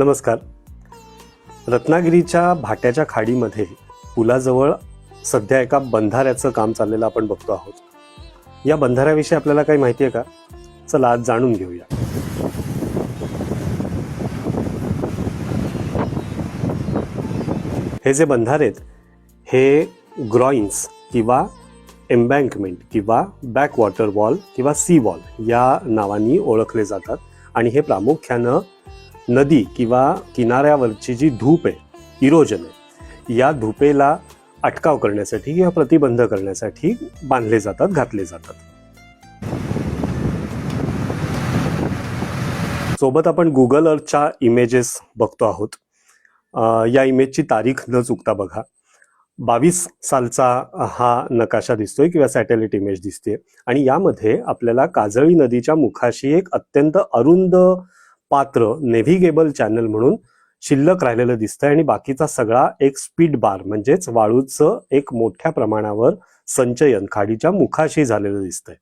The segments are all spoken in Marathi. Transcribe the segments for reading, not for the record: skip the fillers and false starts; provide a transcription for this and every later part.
नमस्कार. रत्नागिरीच्या भाट्याच्या खाडीमध्ये पुलाजवळ सध्या एका बंधाऱ्याचं काम चाललेलं आपण बघतो आहोत. या बंधाऱ्याविषयी आपल्याला काही माहिती आहे का? चला आज जाणून घेऊया. हे जे बंधारे आहेत हे ग्रॉइन्स किंवा एम्बँकमेंट किंवा बॅक वॉटर वॉल किंवा सी वॉल या नावानी ओळखले जातात आणि हे प्रामुख्यानं नदी किंवा किनाऱ्यावरची जी धूप आहे, इरोजन आहे, या धुपेला अटकाव करण्यासाठी किंवा प्रतिबंध करण्यासाठी बांधले जातात, घातले जातात. सोबत आपण गुगल अर्थच्या इमेजेस बघतो आहोत. या इमेजची तारीख न चुकता बघा. 22 सालचा हा नकाशा दिसतोय किंवा सॅटेलाइट इमेज दिसते आणि यामध्ये आपल्याला काजळी नदीच्या मुखाशी एक अत्यंत अरुंद पात्र नेव्हिगेबल चॅनल म्हणून शिल्लक राहिलेलं दिसतंय आणि बाकीचा सगळा एक स्पीड बार म्हणजेच वाळूचं एक मोठ्या प्रमाणावर संचयन खाडीच्या मुखाशी झालेलं दिसतंय.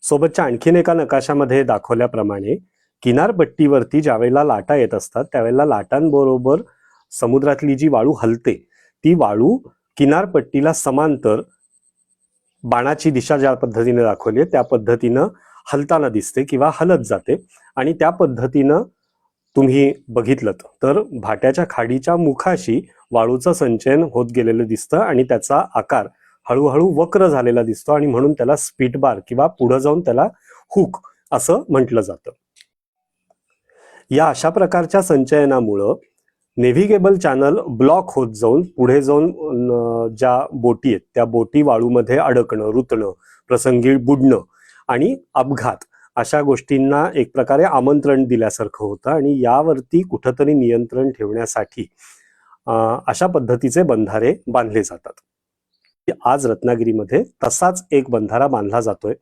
सोबतच्या आणखीन एका नकाशामध्ये दाखवल्याप्रमाणे किनारपट्टीवरती ज्यावेळेला लाटा येत असतात त्यावेळेला लाटांबरोबर समुद्रातली जी वाळू हलते ती वाळू किनारपट्टीला समांतर बाणाची दिशा ज्या पद्धतीने दाखवली आहे त्या पद्धतीनं हलताना दिसते किंवा हलत जाते आणि त्या पद्धतीनं तुम्ही बघितलं तर भाट्याच्या खाडीच्या मुखाशी वाळूचं संचयन होत गेलेलं दिसतं आणि त्याचा आकार हळूहळू वक्र झालेला दिसतो आणि म्हणून त्याला स्पीड बार किंवा पुढे जाऊन त्याला हुक असं म्हटलं जातं. या अशा प्रकारच्या संचयनामुळं नेव्हिगेबल चॅनल ब्लॉक होत जाऊन पुढे जाऊन ज्या बोटी आहेत त्या बोटी वाळूमध्ये अडकणं, रुतणं, प्रसंगी बुडणं आणि अपघात अशा गोष्टींना एक प्रकारे आमंत्रण दिल्यासारखं होतं आणि यावरती कुठंतरी नियंत्रण ठेवण्यासाठी अशा पद्धतीचे बंधारे बांधले जातात. आज रत्नागिरीमध्ये तसाच एक बंधारा बांधला जातोय.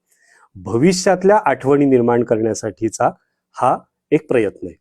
भविष्यातल्या आठवणी निर्माण करण्यासाठीचा हा एक प्रयत्न आहे.